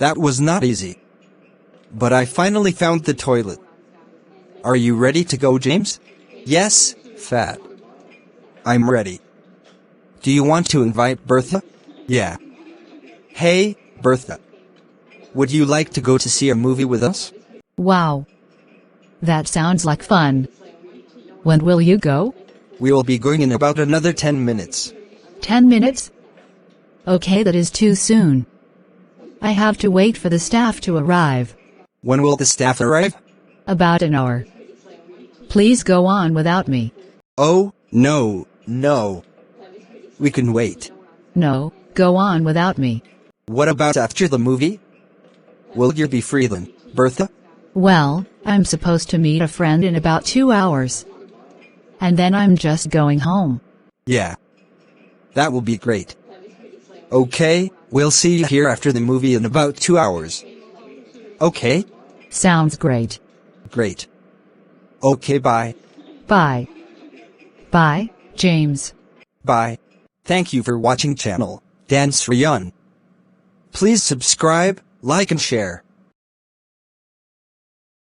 That was not easy. But I finally found the toilet. Are you ready to go, James? Yes, Fat. I'm ready. Do you want to invite Bertha? Yeah. Hey, Bertha. Would you like to go to see a movie with us? Wow. That sounds like fun. When will you go? We will be going in about another 10 minutes. 10 minutes? Okay, that is too soon. I have to wait for the staff to arrive. When will the staff arrive? About an hour. Please go on without me. Oh, no. We can wait. No, go on without me. What about after the movie? Will you be free then, Bertha? Well, I'm supposed to meet a friend in about 2 hours. And then I'm just going home. Yeah. That will be great. Okay, we'll see you here after the movie in about 2 hours. Okay? Sounds great. Great. Okay, bye. Bye. Bye, James. Bye. Thank you for watching channel Dan Sreyoun. Please subscribe, like and share.